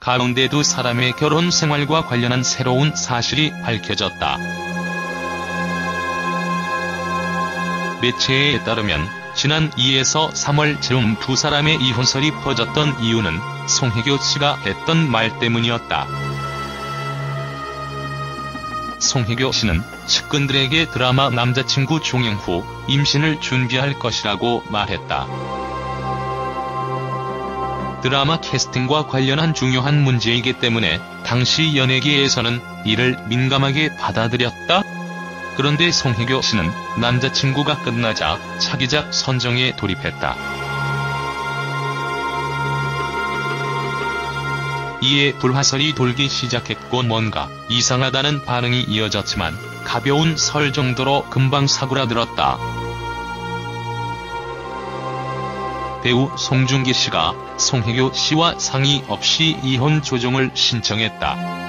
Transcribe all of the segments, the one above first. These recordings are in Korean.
가운데 두 사람의 결혼 생활과 관련한 새로운 사실이 밝혀졌다. 매체에 따르면 지난 2에서 3월 즈음 두 사람의 이혼설이 퍼졌던 이유는 송혜교 씨가 했던 말 때문이었다. 송혜교 씨는 측근들에게 드라마 남자친구 종영 후 임신을 준비할 것이라고 말했다. 드라마 캐스팅과 관련한 중요한 문제이기 때문에 당시 연예계에서는 이를 민감하게 받아들였다. 그런데 송혜교 씨는 남자친구가 끝나자 차기작 선정에 돌입했다. 이에 불화설이 돌기 시작했고 뭔가 이상하다는 반응이 이어졌지만 가벼운 설 정도로 금방 사그라들었다. 배우 송중기 씨가 송혜교 씨와 상의 없이 이혼 조정을 신청했다.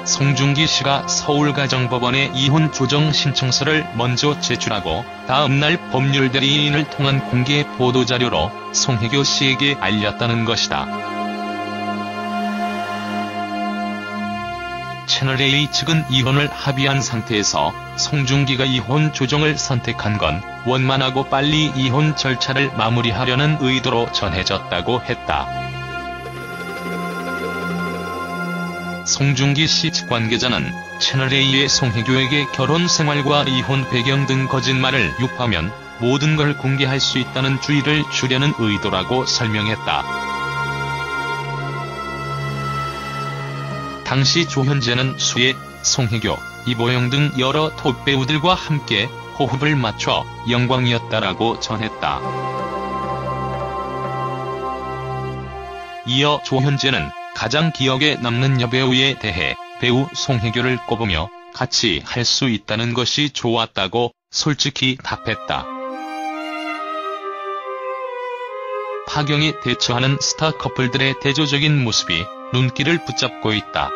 송중기 씨가 서울가정법원에 이혼 조정 신청서를 먼저 제출하고 다음날 법률대리인을 통한 공개 보도자료로 송혜교 씨에게 알렸다는 것이다. 채널A 측은 이혼을 합의한 상태에서 송중기가 이혼 조정을 선택한 건 원만하고 빨리 이혼 절차를 마무리하려는 의도로 전해졌다고 했다. 송중기 씨 측 관계자는 채널A의 송혜교에게 결혼 생활과 이혼 배경 등 거짓말을 유포하면 모든 걸 공개할 수 있다는 주의를 주려는 의도라고 설명했다. 당시 조현재는 수혜, 송혜교, 이보영 등 여러 톱 배우들과 함께 호흡을 맞춰 영광이었다라고 전했다. 이어 조현재는 가장 기억에 남는 여배우에 대해 배우 송혜교를 꼽으며 같이 할 수 있다는 것이 좋았다고 솔직히 답했다. 파경에 대처하는 스타 커플들의 대조적인 모습이 눈길을 붙잡고 있다.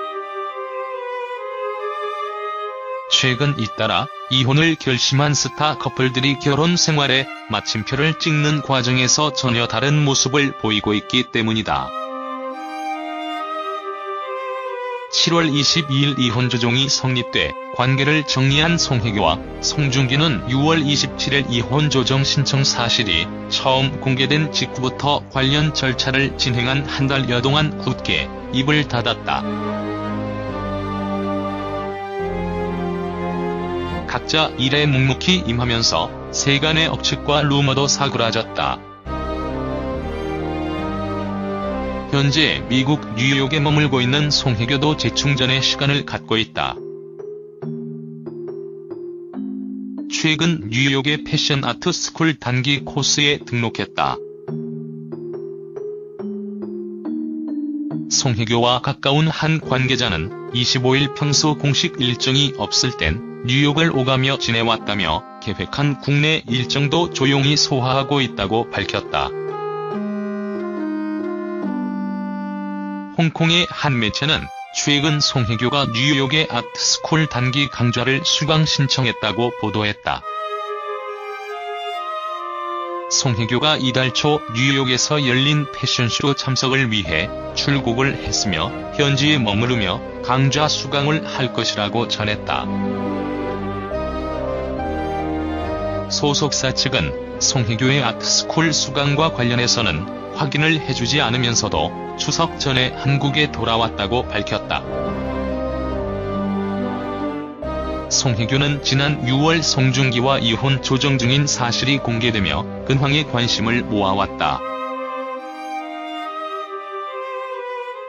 최근 잇따라 이혼을 결심한 스타 커플들이 결혼 생활에 마침표를 찍는 과정에서 전혀 다른 모습을 보이고 있기 때문이다. 7월 22일 이혼 조정이 성립돼 관계를 정리한 송혜교와 송중기는 6월 27일 이혼 조정 신청 사실이 처음 공개된 직후부터 관련 절차를 진행한 한 달여 동안 굳게 입을 닫았다. 각자 일에 묵묵히 임하면서 세간의 억측과 루머도 사그라졌다. 현재 미국 뉴욕에 머물고 있는 송혜교도 재충전의 시간을 갖고 있다. 최근 뉴욕의 패션 아트 스쿨 단기 코스에 등록했다. 송혜교와 가까운 한 관계자는 25일 평소 공식 일정이 없을 땐 뉴욕을 오가며 지내왔다며 계획한 국내 일정도 조용히 소화하고 있다고 밝혔다. 홍콩의 한 매체는 최근 송혜교가 뉴욕의 아트스쿨 단기 강좌를 수강 신청했다고 보도했다. 송혜교가 이달 초 뉴욕에서 열린 패션쇼 참석을 위해 출국을 했으며 현지에 머무르며 강좌 수강을 할 것이라고 전했다. 소속사 측은 송혜교의 아트스쿨 수강과 관련해서는 확인을 해주지 않으면서도 추석 전에 한국에 돌아왔다고 밝혔다. 송혜교는 지난 6월 송중기와 이혼 조정 중인 사실이 공개되며 근황에 관심을 모아왔다.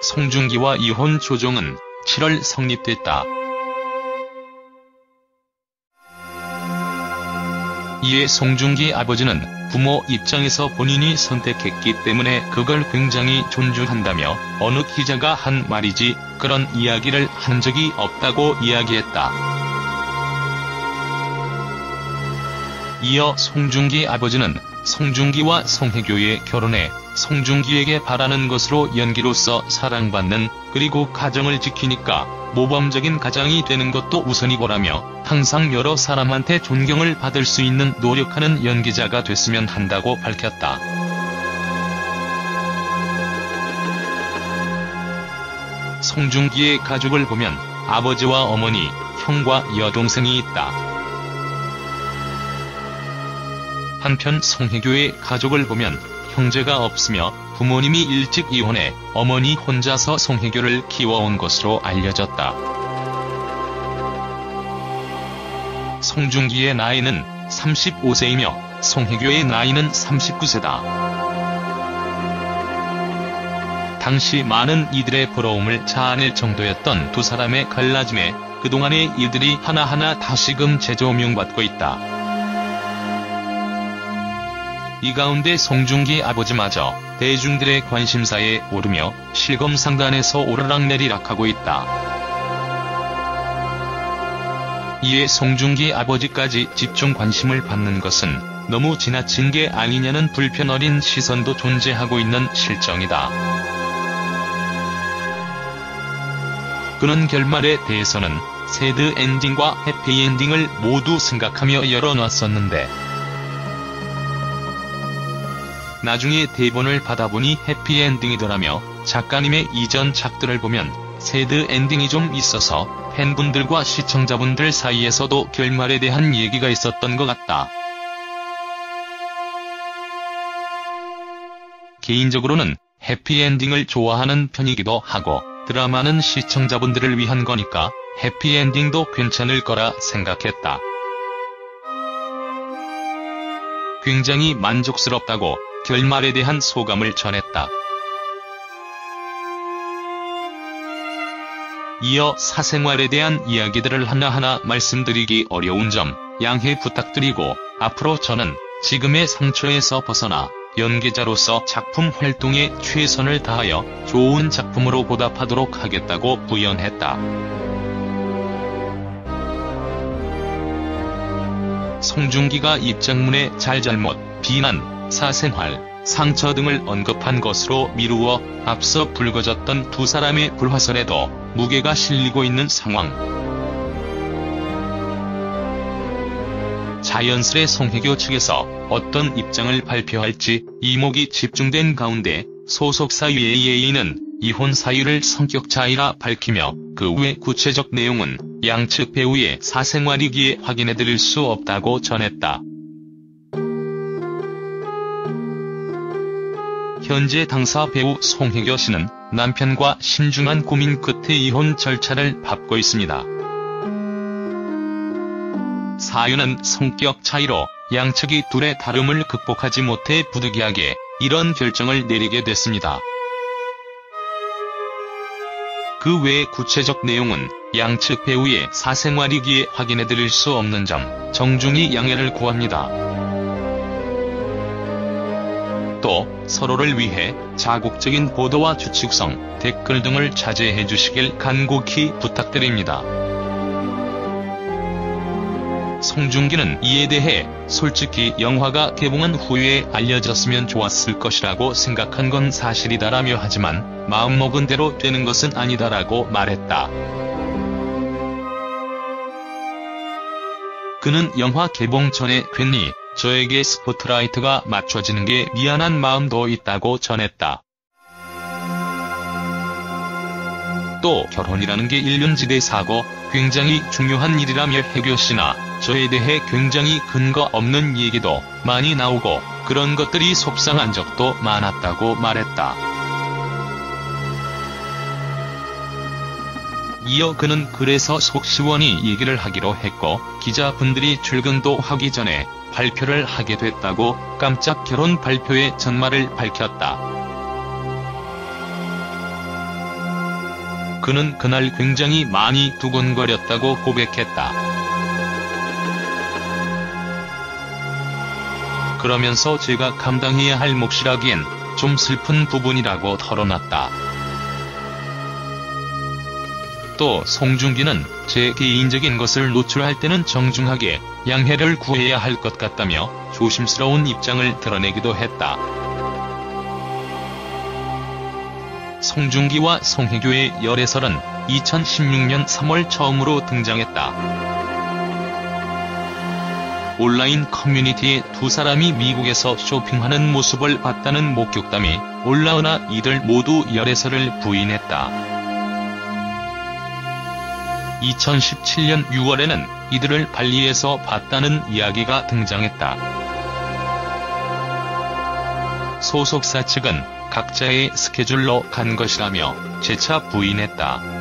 송중기와 이혼 조정은 7월 성립됐다. 이에 송중기 아버지는 부모 입장에서 본인이 선택했기 때문에 그걸 굉장히 존중한다며 어느 기자가 한 말이지 그런 이야기를 한 적이 없다고 이야기했다. 이어 송중기 아버지는 송중기와 송혜교의 결혼에 송중기에게 바라는 것으로 연기로서 사랑받는 그리고 가정을 지키니까 모범적인 가장이 되는 것도 우선이고라며 항상 여러 사람한테 존경을 받을 수 있는 노력하는 연기자가 됐으면 한다고 밝혔다. 송중기의 가족을 보면 아버지와 어머니, 형과 여동생이 있다. 한편 송혜교의 가족을 보면 형제가 없으며 부모님이 일찍 이혼해 어머니 혼자서 송혜교를 키워온 것으로 알려졌다. 송중기의 나이는 35세이며 송혜교의 나이는 39세다. 당시 많은 이들의 부러움을 자아낼 정도였던 두 사람의 갈라짐에 그동안의 일들이 하나하나 다시금 재조명받고 있다. 이 가운데 송중기 아버지마저 대중들의 관심사에 오르며 실검상단에서 오르락내리락하고 있다. 이에 송중기 아버지까지 집중 관심을 받는 것은 너무 지나친 게 아니냐는 불편 어린 시선도 존재하고 있는 실정이다. 그는 결말에 대해서는 새드 엔딩과 해피엔딩을 모두 생각하며 열어놨었는데 나중에 대본을 받아보니 해피엔딩이더라며 작가님의 이전 작들을 보면 새드 엔딩이 좀 있어서 팬분들과 시청자분들 사이에서도 결말에 대한 얘기가 있었던 것 같다. 개인적으로는 해피엔딩을 좋아하는 편이기도 하고 드라마는 시청자분들을 위한 거니까 해피엔딩도 괜찮을 거라 생각했다. 굉장히 만족스럽다고 결말에 대한 소감을 전했다. 이어 사생활에 대한 이야기들을 하나하나 말씀드리기 어려운 점 양해 부탁드리고 앞으로 저는 지금의 상처에서 벗어나 연기자로서 작품 활동에 최선을 다하여 좋은 작품으로 보답하도록 하겠다고 부연했다. 송중기가 입장문에 잘잘못, 비난, 사생활, 상처 등을 언급한 것으로 미루어 앞서 불거졌던 두 사람의 불화설에도 무게가 실리고 있는 상황. 자연스레 송혜교 측에서 어떤 입장을 발표할지 이목이 집중된 가운데 소속사 UAA는 이혼 사유를 성격 차이라 밝히며 그 외 구체적 내용은 양측 배우의 사생활이기에 확인해드릴 수 없다고 전했다. 현재 당사 배우 송혜교 씨는 남편과 신중한 고민 끝에 이혼 절차를 밟고 있습니다. 사유는 성격 차이로 양측이 둘의 다름을 극복하지 못해 부득이하게 이런 결정을 내리게 됐습니다. 그 외 구체적 내용은 양측 배우의 사생활이기에 확인해드릴 수 없는 점 정중히 양해를 구합니다. 또 서로를 위해 자국적인 보도와 추측성, 댓글 등을 자제해 주시길 간곡히 부탁드립니다. 송중기는 이에 대해 솔직히 영화가 개봉한 후에 알려졌으면 좋았을 것이라고 생각한 건 사실이다라며 하지만 마음먹은 대로 되는 것은 아니다라고 말했다. 그는 영화 개봉 전에 괜히 저에게 스포트라이트가 맞춰지는 게 미안한 마음도 있다고 전했다. 또 결혼이라는 게 일륜지대 사고 굉장히 중요한 일이라며 혜교 씨나 저에 대해 굉장히 근거 없는 얘기도 많이 나오고 그런 것들이 속상한 적도 많았다고 말했다. 이어 그는 그래서 속 시원히 얘기를 하기로 했고 기자분들이 출근도 하기 전에 발표를 하게 됐다고 깜짝 결혼 발표의 전말을 밝혔다. 그는 그날 굉장히 많이 두근거렸다고 고백했다. 그러면서 제가 감당해야 할 몫이라기엔 좀 슬픈 부분이라고 털어놨다. 또 송중기는 제 개인적인 것을 노출할 때는 정중하게 양해를 구해야 할 것 같다며 조심스러운 입장을 드러내기도 했다. 송중기와 송혜교의 열애설은 2016년 3월 처음으로 등장했다. 온라인 커뮤니티에 두 사람이 미국에서 쇼핑하는 모습을 봤다는 목격담이 올라오나 이들 모두 열애설을 부인했다. 2017년 6월에는 이들을 발리에서 봤다는 이야기가 등장했다. 소속사 측은 각자의 스케줄로 간 것이라며 재차 부인했다.